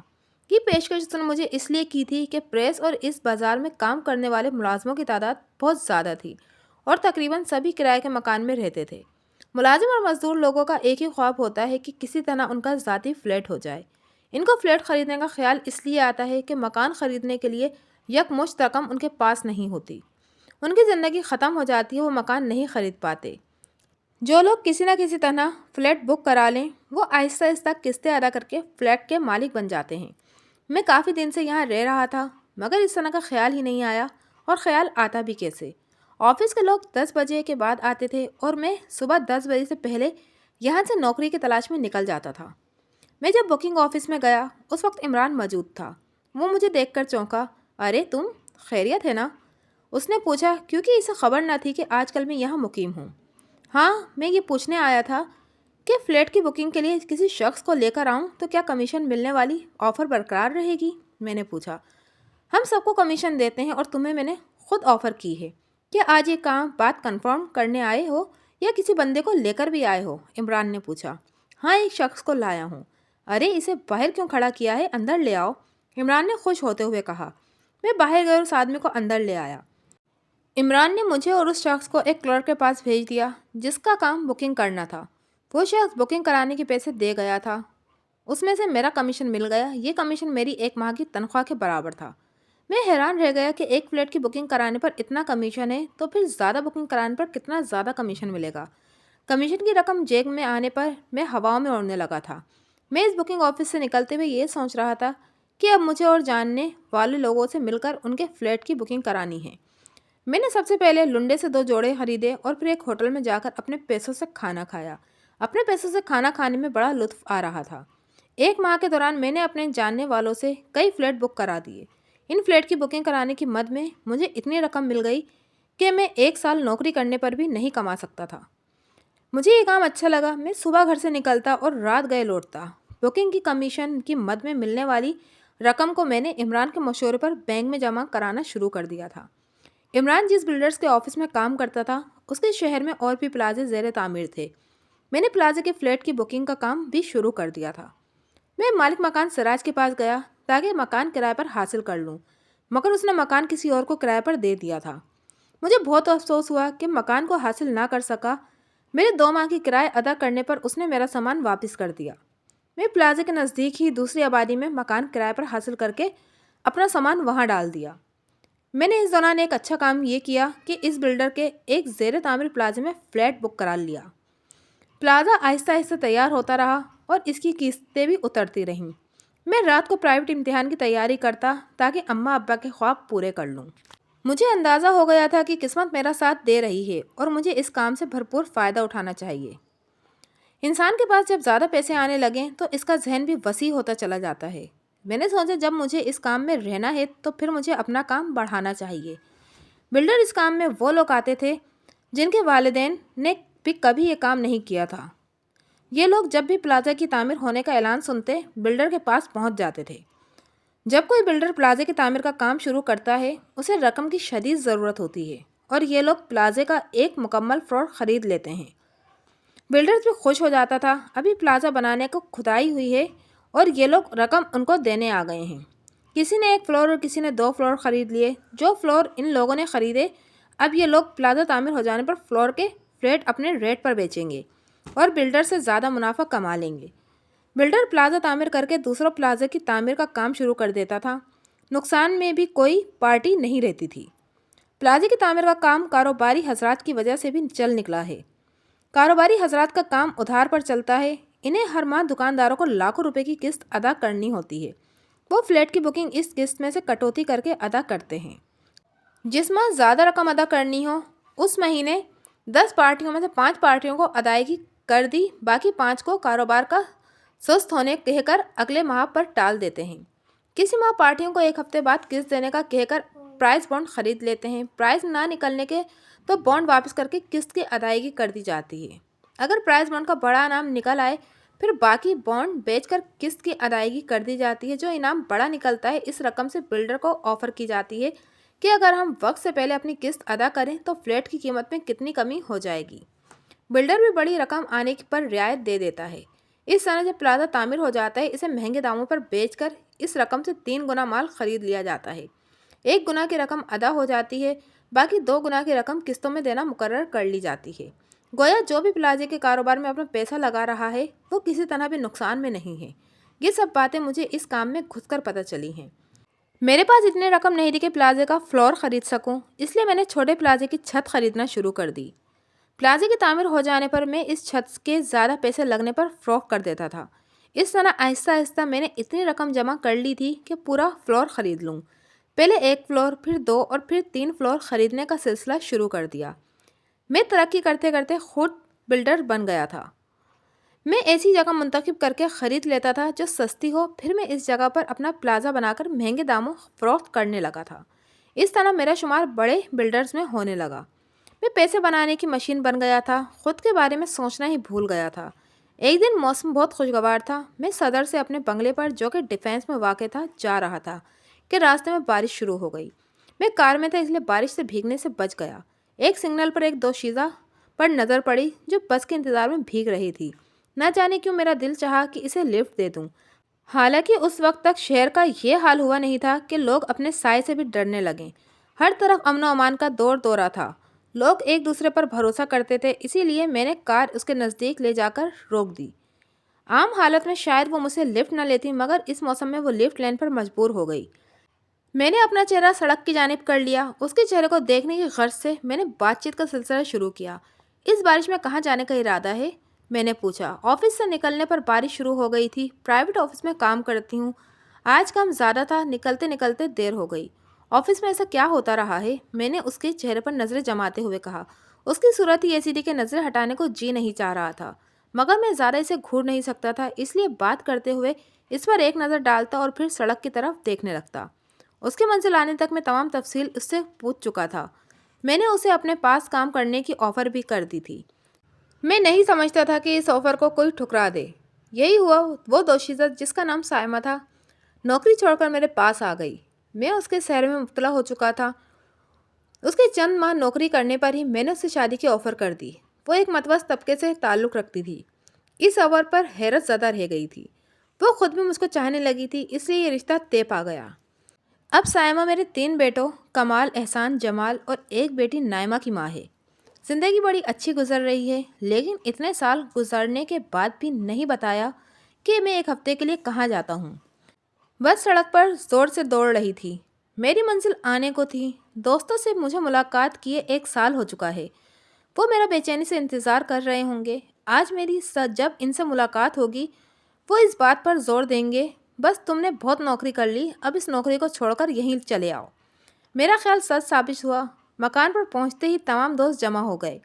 یہ پیشکش اس نے مجھے اس لیے کی تھی کہ پریس اور اس بازار میں کام کرنے والے ملازموں کی تعداد بہت زیادہ تھی اور تقریباً سبھی کرائے کے مکان میں رہتے تھے۔ ملازم اور مزدور لوگوں کا ایک ہی خواب ہوتا ہے کہ کسی طرح ان کا ذاتی فلیٹ ہو جائے۔ ان کو فلیٹ خریدنے کا خیال اس لیے آتا ہے کہ مکان خریدنے کے لیے یکمشت رقم ان کے پاس نہیں ہوتی۔ ان کی زندگی ختم ہو جاتی ہے، وہ مکان نہیں خرید پاتے۔ جو لوگ کسی نہ کسی طرح فلیٹ بک کرا لیں وہ آہستہ آہستہ قسطیں ادا کر کے فلیٹ کے مالک بن جاتے ہیں۔ میں کافی دن سے یہاں رہ رہا تھا مگر اس طرح کا خیال ہی نہیں آیا، اور خیال آتا بھی کیسے۔ آفس کے لوگ 10 بجے کے بعد آتے تھے اور میں صبح 10 بجے سے پہلے یہاں سے نوکری کی تلاش میں نکل جاتا تھا۔ میں جب بکنگ آفس میں گیا اس وقت عمران موجود تھا۔ وہ مجھے دیکھ کر چونکا۔ ارے تم خیریت ہے نا؟ اس نے پوچھا، کیونکہ اسے خبر نہ تھی کہ آج کل میں یہاں مقیم ہوں۔ ہاں، میں یہ پوچھنے آیا تھا کہ فلیٹ کی بکنگ کے لیے کسی شخص کو لے کر آؤں تو کیا کمیشن ملنے والی آفر برقرار رہے گی؟ میں نے پوچھا۔ ہم سب کو کمیشن دیتے ہیں اور تمہیں میں نے خود آفر کی ہے۔ کیا آج یہ کام بات کنفرم کرنے آئے ہو یا کسی بندے کو لے کر بھی آئے ہو؟ عمران نے پوچھا۔ ہاں، ایک شخص کو لایا ہوں۔ ارے اسے باہر کیوں کھڑا کیا ہے؟ اندر لے آؤ، عمران نے خوش ہوتے ہوئے کہا۔ میں باہر گیا اور اس آدمی کو اندر لے آیا۔ عمران نے مجھے اور اس شخص کو ایک کلرک کے پاس بھیج دیا جس کا کام بکنگ کرنا تھا۔ وہ شخص بکنگ کرانے کے پیسے دے گیا تھا، اس میں سے میرا کمیشن مل گیا۔ یہ کمیشن میری ایک ماہ کی تنخواہ کے برابر تھا۔ میں حیران رہ گیا کہ ایک فلیٹ کی بکنگ کرانے پر اتنا کمیشن ہے تو پھر زیادہ بکنگ کرانے پر کتنا زیادہ کمیشن ملے گا۔ کمیشن کی رقم جیب میں آنے پر میں ہواؤں میں اڑنے لگا تھا۔ میں اس بکنگ آفس سے نکلتے ہوئے یہ سوچ رہا تھا کہ اب مجھے اور جاننے والے لوگوں سے مل کر ان کے فلیٹ کی بکنگ کرانی ہے۔ میں نے سب سے پہلے لنڈے سے 2 جوڑے خریدے اور پھر ایک ہوٹل میں جا کر اپنے پیسوں سے کھانا کھایا۔ اپنے پیسوں سے کھانا کھانے میں بڑا لطف آ رہا تھا۔ ایک ماہ کے دوران میں نے اپنے جاننے والوں سے کئی فلیٹ بک کرا دیے۔ ان فلیٹ کی بکنگ کرانے کی مد میں مجھے اتنی رقم مل گئی کہ میں 1 سال نوکری کرنے پر بھی نہیں کما سکتا تھا۔ مجھے یہ کام اچھا لگا۔ میں صبح گھر سے نکلتا اور رات گئے لوٹتا۔ بکنگ کی کمیشن کی مد میں ملنے والی رقم کو میں نے عمران کے مشورے پر بینک میں جمع کرانا شروع کر دیا تھا۔ عمران جس بلڈرز کے آفس میں کام کرتا تھا اس کے شہر میں اور بھی پلازے زیر تعمیر تھے۔ میں نے پلازے کے فلیٹ کی بکنگ کا کام بھی شروع کر دیا تھا۔ میں مالک مکان سراج کے پاس گیا تاکہ مکان کرائے پر حاصل کر لوں، مگر اس نے مکان کسی اور کو کرائے پر دے دیا تھا۔ مجھے بہت افسوس ہوا کہ مکان کو حاصل نہ کر سکا۔ میرے 2 ماہ کی کرائے ادا کرنے پر اس نے میرا سامان واپس کر دیا۔ میں پلازے کے نزدیک ہی دوسری آبادی میں مکان کرائے پر حاصل کر کے اپنا سامان وہاں ڈال دیا۔ میں نے اس دوران ایک اچھا کام یہ کیا کہ اس بلڈر کے ایک زیر تعمیر پلازے میں فلیٹ بک کرا لیا۔ پلازا آہستہ آہستہ تیار ہوتا رہا اور اس کی قسطیں بھی اترتی رہیں۔ میں رات کو پرائیویٹ امتحان کی تیاری کرتا تاکہ اماں ابا کے خواب پورے کر لوں۔ مجھے اندازہ ہو گیا تھا کہ قسمت میرا ساتھ دے رہی ہے اور مجھے اس کام سے بھرپور فائدہ اٹھانا چاہیے۔ انسان کے پاس جب زیادہ پیسے آنے لگیں تو اس کا ذہن بھی وسیع ہوتا چلا جاتا ہے۔ میں نے سوچا جب مجھے اس کام میں رہنا ہے تو پھر مجھے اپنا کام بڑھانا چاہیے۔ بلڈر اس کام میں وہ لوگ آتے تھے جن کے والدین نے بھی کبھی یہ کام نہیں کیا تھا۔ یہ لوگ جب بھی پلازا کی تعمیر ہونے کا اعلان سنتے بلڈر کے پاس پہنچ جاتے تھے۔ جب کوئی بلڈر پلازے کی تعمیر کا کام شروع کرتا ہے اسے رقم کی شدید ضرورت ہوتی ہے اور یہ لوگ پلازے کا ایک مکمل فلور خرید لیتے ہیں۔ بلڈر بھی خوش ہو جاتا تھا، ابھی پلازا بنانے کو کھدائی ہوئی ہے اور یہ لوگ رقم ان کو دینے آ گئے ہیں۔ کسی نے 1 فلور اور کسی نے 2 فلور خرید لیے۔ جو فلور ان لوگوں نے خریدے اب یہ لوگ پلازا تعمیر ہو جانے پر فلور کے فلیٹ اپنے ریٹ پر بیچیں گے اور بلڈر سے زیادہ منافع کما لیں گے۔ بلڈر پلازا تعمیر کر کے دوسروں پلازے کی تعمیر کا کام شروع کر دیتا تھا۔ نقصان میں بھی کوئی پارٹی نہیں رہتی تھی۔ پلازے کی تعمیر کا کام کاروباری حضرات کی وجہ سے بھی چل نکلا ہے۔ کاروباری حضرات کا کام ادھار پر چلتا ہے۔ انہیں ہر ماہ دکانداروں کو لاکھوں روپے کی قسط ادا کرنی ہوتی ہے۔ وہ فلیٹ کی بکنگ اس قسط میں سے کٹوتی کر کے ادا کرتے ہیں۔ جس ماہ زیادہ رقم ادا کرنی ہو اس مہینے 10 پارٹیوں میں سے 5 پارٹیوں کو ادائیگی کر دی، باقی 5 کو کاروبار کا سست ہونے کہہ کر اگلے ماہ پر ٹال دیتے ہیں۔ کسی ماہ پارٹیوں کو 1 ہفتے بعد قسط دینے کا کہہ کر پرائز بانڈ خرید لیتے ہیں۔ پرائز نہ نکلنے کے تو بانڈ واپس کر کے قسط کی ادائیگی کر دی جاتی ہے۔ اگر پرائز بانڈ کا بڑا انعام نکل آئے پھر باقی بانڈ بیچ کر قسط کی ادائیگی کر دی جاتی ہے۔ جو انعام بڑا نکلتا ہے اس رقم سے بلڈر کو آفر کی جاتی ہے کہ اگر ہم وقت سے پہلے اپنی قسط ادا کریں تو فلیٹ کی قیمت میں کتنی کمی ہو جائے گی۔ بلڈر بھی بڑی رقم آنے پر رعایت دے دیتا ہے۔ اس طرح جب پلازا تعمیر ہو جاتا ہے اسے مہنگے داموں پر بیچ کر اس رقم سے 3 گنا مال خرید لیا جاتا ہے۔ 1 گنا کی رقم ادا ہو جاتی ہے، باقی 2 گنا کی رقم قسطوں میں دینا مقرر کر لی جاتی ہے۔ گویا جو بھی پلازے کے کاروبار میں اپنا پیسہ لگا رہا ہے وہ کسی طرح بھی نقصان میں نہیں ہے۔ یہ سب باتیں مجھے اس کام میں گھس کر پتہ چلی ہیں۔ میرے پاس اتنی رقم نہیں تھی کہ پلازے کا فلور خرید سکوں، اس لیے میں نے چھوٹے پلازے کی چھت خریدنا شروع کر دی۔ پلازے کی تعمیر ہو جانے پر میں اس چھت کے زیادہ پیسے لگنے پر فروخت کر دیتا تھا۔ اس طرح آہستہ آہستہ میں نے اتنی رقم جمع کر لی تھی کہ پورا فلور خرید لوں۔ پہلے 1 فلور، پھر 2 اور پھر 3 فلور خریدنے کا سلسلہ شروع کر دیا۔ میں ترقی کرتے کرتے خود بلڈر بن گیا تھا۔ میں ایسی جگہ منتخب کر کے خرید لیتا تھا جو سستی ہو، پھر میں اس جگہ پر اپنا پلازا بنا کر مہنگے داموں فروخت کرنے لگا تھا۔ اس طرح میرا شمار بڑے بلڈرز میں ہونے لگا۔ میں پیسے بنانے کی مشین بن گیا تھا، خود کے بارے میں سوچنا ہی بھول گیا تھا۔ ایک دن موسم بہت خوشگوار تھا۔ میں صدر سے اپنے بنگلے پر جو کہ ڈیفینس میں واقع تھا جا رہا تھا کہ راستے میں بارش شروع ہو گئی۔ میں کار میں تھا اس لیے بارش سے بھیگنے سے بچ گیا۔ ایک سگنل پر ایک دوشیزہ پر نظر پڑی جو بس کے انتظار میں بھیگ رہی تھی۔ نہ جانے کیوں میرا دل چاہا کہ اسے لفٹ دے دوں، حالانکہ اس وقت تک شہر کا یہ حال ہوا نہیں تھا کہ لوگ اپنے سائے سے بھی ڈرنے لگیں۔ ہر طرف امن و امان کا دور دورہ تھا، لوگ ایک دوسرے پر بھروسہ کرتے تھے، اسی لیے میں نے کار اس کے نزدیک لے جا کر روک دی۔ عام حالت میں شاید وہ مجھ سے لفٹ نہ لیتی، مگر اس موسم میں وہ لفٹ لینے پر مجبور ہو گئی۔ میں نے اپنا چہرہ سڑک کی جانب کر لیا۔ اس کے چہرے کو دیکھنے کی غرض سے میں نے بات چیت کا سلسلہ شروع کیا۔ اس بارش میں کہاں جانے کا ارادہ ہے؟ میں نے پوچھا۔ آفس سے نکلنے پر بارش شروع ہو گئی تھی۔ پرائیویٹ آفس میں کام کرتی ہوں، آج کام زیادہ تھا، نکلتے نکلتے دیر ہو گئی۔ آفس میں ایسا کیا ہوتا رہا ہے؟ میں نے اس کے چہرے پر نظریں جماتے ہوئے کہا۔ اس کی صورت ہی ایسی تھی کہ نظریں ہٹانے کو جی نہیں چاہ رہا تھا، مگر میں زیادہ اسے گھور نہیں سکتا تھا، اس لیے بات کرتے ہوئے اس پر ایک نظر ڈالتا اور پھر سڑک کی طرف دیکھنے لگتا۔ اس کے منزل آنے تک میں تمام تفصیل اس سے پوچھ چکا تھا۔ میں نے اسے اپنے پاس کام کرنے کی آفر بھی کر دی تھی۔ میں نہیں سمجھتا تھا کہ اس آفر کو کوئی ٹھکرا دے۔ یہی ہوا، وہ دوشیزہ جس کا نام سائمہ تھا نوکری چھوڑ کر میرے پاس آ گئی۔ میں اس کے سحر میں مبتلا ہو چکا تھا۔ اس کے چند ماہ نوکری کرنے پر ہی میں نے اس سے شادی کی آفر کر دی۔ وہ ایک متوسط طبقے سے تعلق رکھتی تھی۔ اس آفر پر حیرت زدہ رہ گئی تھی۔ وہ خود بھی مجھ کو چاہنے لگی تھی، اس لیے یہ رشتہ طے پا گیا۔ اب سائمہ میرے 3 بیٹوں کمال، احسان، جمال اور ایک بیٹی نائمہ کی ماں ہے۔ زندگی بڑی اچھی گزر رہی ہے، لیکن اتنے سال گزرنے کے بعد بھی نہیں بتایا کہ میں 1 ہفتے کے لیے کہاں جاتا ہوں۔ بس سڑک پر زور سے دوڑ رہی تھی۔ میری منزل آنے کو تھی۔ دوستوں سے مجھے ملاقات کیے 1 سال ہو چکا ہے۔ وہ میرا بے چینی سے انتظار کر رہے ہوں گے۔ آج میری جب ان سے ملاقات ہوگی وہ اس بات پر زور دیں گے، بس تم نے بہت نوکری کر لی، اب اس نوکری کو چھوڑ کر یہیں چلے آؤ۔ میرا خیال سچ ثابت ہوا۔ مکان پر پہنچتے ہی تمام دوست جمع ہو گئے۔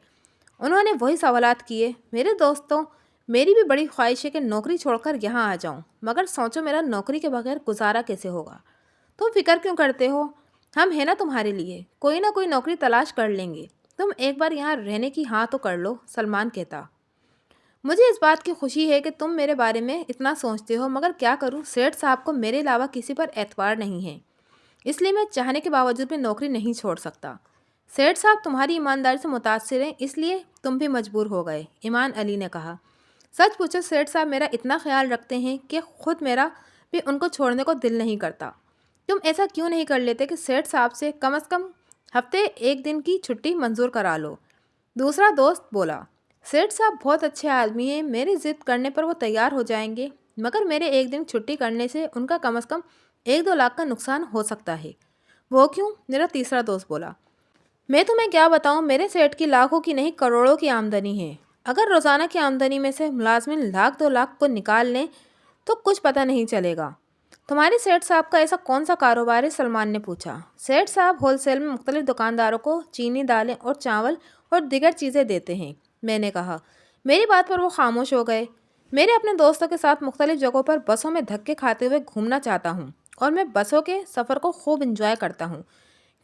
انہوں نے وہی سوالات کیے۔ میرے دوستوں، میری بھی بڑی خواہش ہے کہ نوکری چھوڑ کر یہاں آ جاؤں، مگر سوچو میرا نوکری کے بغیر گزارا کیسے ہوگا؟ تم فکر کیوں کرتے ہو؟ ہم ہیں نا تمہارے لیے، کوئی نہ کوئی نوکری تلاش کر لیں گے۔ تم ایک بار یہاں رہنے کی ہاں تو کر لو، سلمان کہتا۔ مجھے اس بات کی خوشی ہے کہ تم میرے بارے میں اتنا سوچتے ہو، مگر کیا کروں، سیٹھ صاحب کو میرے علاوہ کسی پر اعتبار نہیں ہے، اس لیے میں چاہنے کے باوجود بھی نوکری نہیں چھوڑ سکتا۔ سیٹھ صاحب تمہاری ایمانداری سے متاثر ہیں، اس لیے تم بھی مجبور ہو گئے، ایمان علی نے کہا۔ سچ پوچھو سیٹھ صاحب میرا اتنا خیال رکھتے ہیں کہ خود میرا بھی ان کو چھوڑنے کو دل نہیں کرتا۔ تم ایسا کیوں نہیں کر لیتے کہ سیٹھ صاحب سے کم از کم ہفتے 1 دن کی چھٹی منظور کرا لو؟ دوسرا دوست بولا۔ سیٹھ صاحب بہت اچھے آدمی ہیں، میری ضد کرنے پر وہ تیار ہو جائیں گے، مگر میرے 1 دن چھٹی کرنے سے ان کا کم از کم 1-2 لاکھ کا نقصان ہو سکتا ہے۔ وہ کیوں؟ میرا تیسرا دوست بولا۔ میں تمہیں کیا بتاؤں، میرے سیٹ کی لاکھوں کی نہیں کروڑوں کی آمدنی ہے۔ اگر روزانہ کی آمدنی میں سے ملازمین 1-2 لاکھ کو نکال لیں تو کچھ پتہ نہیں چلے گا۔ تمہارے سیٹھ صاحب کا ایسا کون سا کاروبار ہے؟ سلمان نے پوچھا۔ سیٹھ صاحب ہول سیل میں مختلف دکانداروں کو چینی، دالیں اور چاول اور دیگر چیزیں دیتے ہیں۔ میں نے کہا۔ میری بات پر وہ خاموش ہو گئے۔ میرے اپنے دوستوں کے ساتھ مختلف جگہوں پر بسوں میں دھکے کھاتے ہوئے گھومنا چاہتا ہوں اور میں بسوں کے سفر کو خوب انجوائے کرتا ہوں۔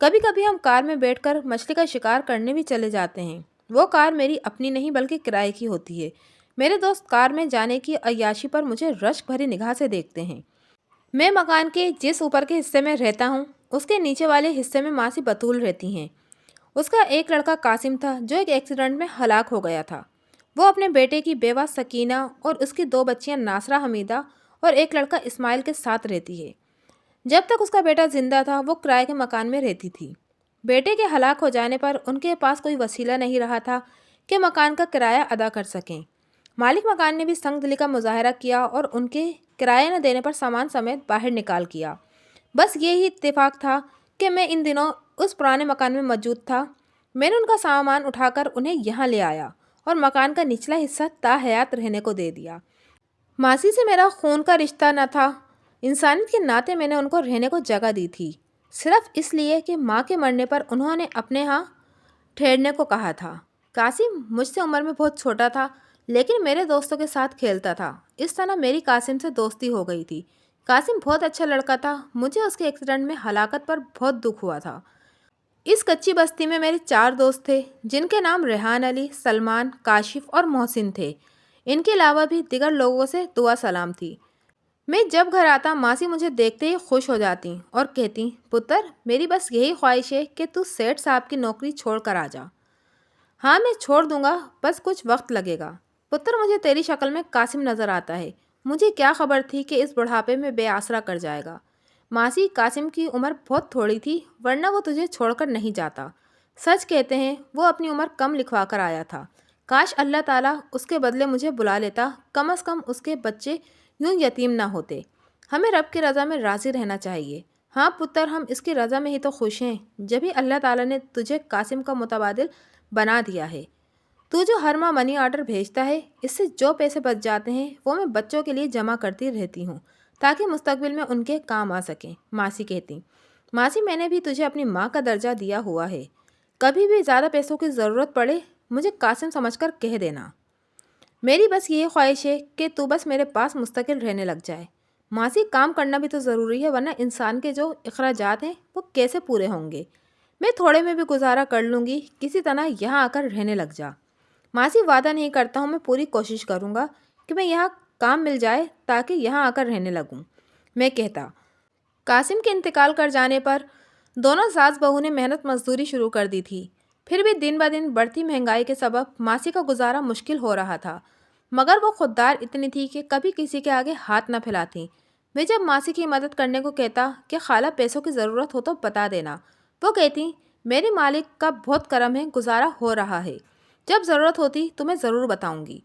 کبھی کبھی ہم کار میں بیٹھ کر مچھلی کا شکار کرنے بھی چلے جاتے ہیں۔ وہ کار میری اپنی نہیں بلکہ کرائے کی ہوتی ہے۔ میرے دوست کار میں جانے کی عیاشی پر مجھے رشک بھری نگاہ سے دیکھتے ہیں۔ میں مکان کے جس اوپر کے حصے میں رہتا ہوں اس کے نیچے والے حصے میں ماسی بطول رہتی ہیں۔ اس کا ایک لڑکا قاسم تھا جو ایک ایکسیڈنٹ میں ہلاک ہو گیا تھا۔ وہ اپنے بیٹے کی بیوہ سکینہ اور اس کی 2 بچیاں ناصرہ حمیدہ اور ایک لڑکا اسماعیل کے ساتھ رہتی ہے۔ جب تک اس کا بیٹا زندہ تھا وہ کرائے کے مکان میں رہتی تھی۔ بیٹے کے ہلاک ہو جانے پر ان کے پاس کوئی وسیلہ نہیں رہا تھا کہ مکان کا کرایہ ادا کر سکیں۔ مالک مکان نے بھی سنگ دلی کا مظاہرہ کیا اور ان کے کرایہ نہ دینے پر سامان سمیت باہر نکال کیا۔ بس یہی اتفاق تھا کہ میں ان دنوں اس پرانے مکان میں موجود تھا۔ میں نے ان کا سامان اٹھا کر انہیں یہاں لے آیا اور مکان کا نچلا حصہ تاحیات رہنے کو دے دیا۔ ماسی سے میرا خون کا رشتہ نہ تھا، انسانیت کے ناطے میں نے ان کو رہنے کو جگہ دی تھی، صرف اس لیے کہ ماں کے مرنے پر انہوں نے اپنے ہاں ٹھہرنے کو کہا تھا۔ قاسم مجھ سے عمر میں بہت چھوٹا تھا لیکن میرے دوستوں کے ساتھ کھیلتا تھا۔ اس طرح میری قاسم سے دوستی ہو گئی تھی۔ قاسم بہت اچھا لڑکا تھا۔ مجھے اس کے ایکسیڈنٹ میں ہلاکت پر بہت دکھ ہوا تھا۔ اس کچی بستی میں میرے 4 دوست تھے جن کے نام ریحان علی، سلمان، کاشف اور محسن تھے۔ ان کے علاوہ بھی دیگر لوگوں سے دعا سلام تھی۔ میں جب گھر آتا ماسی مجھے دیکھتے ہی خوش ہو جاتی اور کہتی، پتر میری بس یہی خواہش ہے کہ تو سیٹھ صاحب کی نوکری چھوڑ کر آ جا۔ ہاں میں چھوڑ دوں گا، بس کچھ وقت لگے گا۔ پتر مجھے تیری شکل میں قاسم نظر آتا ہے۔ مجھے کیا خبر تھی کہ اس بڑھاپے میں بے آسرا کر جائے گا۔ ماسی قاسم کی عمر بہت تھوڑی تھی ورنہ وہ تجھے چھوڑ کر نہیں جاتا۔ سچ کہتے ہیں وہ اپنی عمر کم لکھوا کر آیا تھا۔ کاش اللہ تعالیٰ اس کے بدلے مجھے بلا لیتا، کم از کم اس کے بچے یوں یتیم نہ ہوتے۔ ہمیں رب کی رضا میں راضی رہنا چاہیے۔ ہاں پتر ہم اس کی رضا میں ہی تو خوش ہیں جبھی اللہ تعالیٰ نے تجھے قاسم کا متبادل بنا دیا ہے۔ تو جو ہر ماہ منی آرڈر بھیجتا ہے اس سے جو پیسے بچ جاتے ہیں وہ میں بچوں کے لیے جمع کرتی رہتی ہوں تاکہ مستقبل میں ان کے کام آ سکیں۔ ماسی کہتی، ماسی میں نے بھی تجھے اپنی ماں کا درجہ دیا ہوا ہے، کبھی بھی زیادہ پیسوں کی ضرورت پڑے مجھے قاسم سمجھ کر کہہ دینا۔ میری بس یہی خواہش ہے کہ تو بس میرے پاس مستقل رہنے لگ جائے۔ ماسی کام کرنا بھی تو ضروری ہے ورنہ انسان کے جو اخراجات ہیں وہ کیسے پورے ہوں گے۔ میں تھوڑے میں بھی گزارا کر لوں گی، کسی طرح یہاں آ کر رہنے لگ جا۔ ماسی وعدہ نہیں کرتا ہوں، میں پوری کوشش کروں گا کہ میں یہاں کام مل جائے تاکہ یہاں آ کر رہنے لگوں۔ میں کہتا، قاسم کے انتقال کر جانے پر دونوں ساس بہو نے محنت مزدوری شروع کر دی تھی۔ پھر بھی دن بدن بڑھتی مہنگائی کے سبب ماسی کا گزارا مشکل ہو رہا تھا، مگر وہ خوددار اتنی تھی کہ کبھی کسی کے آگے ہاتھ نہ پھیلاتی۔ میں جب ماسی کی مدد کرنے کو کہتا کہ خالہ پیسوں کی ضرورت ہو تو بتا دینا، وہ کہتی میرے مالک کا بہت کرم ہے، گزارا ہو رہا ہے، جب ضرورت ہوتی تو میں ضرور بتاؤں گی۔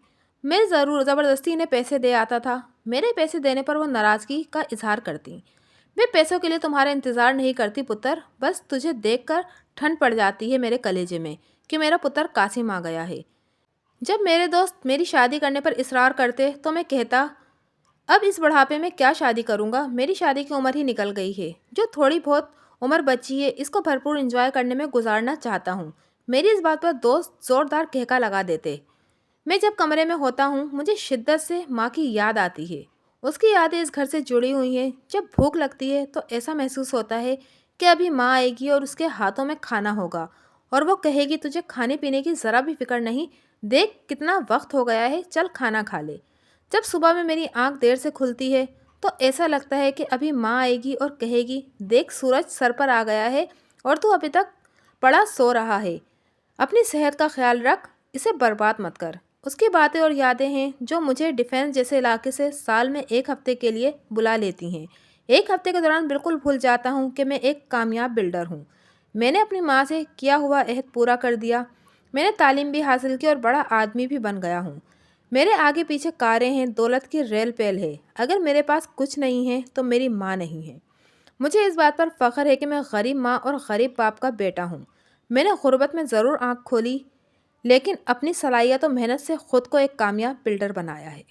میں زبردستی انہیں پیسے دے آتا تھا۔ میرے پیسے دینے پر وہ ناراضگی کا اظہار کرتی۔ میں پیسوں کے لیے تمہارا انتظار نہیں کرتی پتر، بس تجھے دیکھ کر ٹھنڈ پڑ جاتی ہے میرے کلیجے میں کہ میرا پتر قاسم آ گیا ہے۔ جب میرے دوست میری شادی کرنے پر اصرار کرتے تو میں کہتا، اب اس بڑھاپے میں کیا شادی کروں گا، میری شادی کی عمر ہی نکل گئی ہے، جو تھوڑی بہت عمر بچی ہے اس کو بھرپور انجوائے کرنے میں گزارنا چاہتا ہوں۔ میری اس بات پر دوست زوردار کہکا لگا دیتے۔ میں جب کمرے میں ہوتا ہوں مجھے شدت سے ماں کی یاد آتی ہے۔ اس کی یادیں اس گھر سے جڑی ہوئی ہیں۔ جب بھوک لگتی ہے تو ایسا محسوس ہوتا ہے کہ ابھی ماں آئے گی اور اس کے ہاتھوں میں کھانا ہوگا اور وہ کہے گی تجھے کھانے پینے کی ذرا بھی فکر نہیں، دیکھ کتنا وقت ہو گیا ہے، چل کھانا کھا لے۔ جب صبح میں میری آنکھ دیر سے کھلتی ہے تو ایسا لگتا ہے کہ ابھی ماں آئے گی اور کہے گی دیکھ سورج سر پر آ گیا ہے اور تو ابھی تک پڑا سو رہا ہے، اپنی صحت کا خیال رکھ، اسے برباد مت کر۔ اس کی باتیں اور یادیں ہیں جو مجھے ڈیفنس جیسے علاقے سے سال میں 1 ہفتے کے لیے بلا لیتی ہیں۔ 1 ہفتے کے دوران بالکل بھول جاتا ہوں کہ میں ایک کامیاب بلڈر ہوں۔ میں نے اپنی ماں سے کیا ہوا عہد پورا کر دیا۔ میں نے تعلیم بھی حاصل کی اور بڑا آدمی بھی بن گیا ہوں۔ میرے آگے پیچھے کاریں ہیں، دولت کی ریل پیل ہے۔ اگر میرے پاس کچھ نہیں ہے تو میری ماں نہیں ہے۔ مجھے اس بات پر فخر ہے کہ میں غریب ماں اور غریب باپ کا بیٹا ہوں۔ میں نے غربت میں ضرور آنکھ کھولی لیکن اپنی صلاحیت و محنت سے خود کو ایک کامیاب بلڈر بنایا ہے۔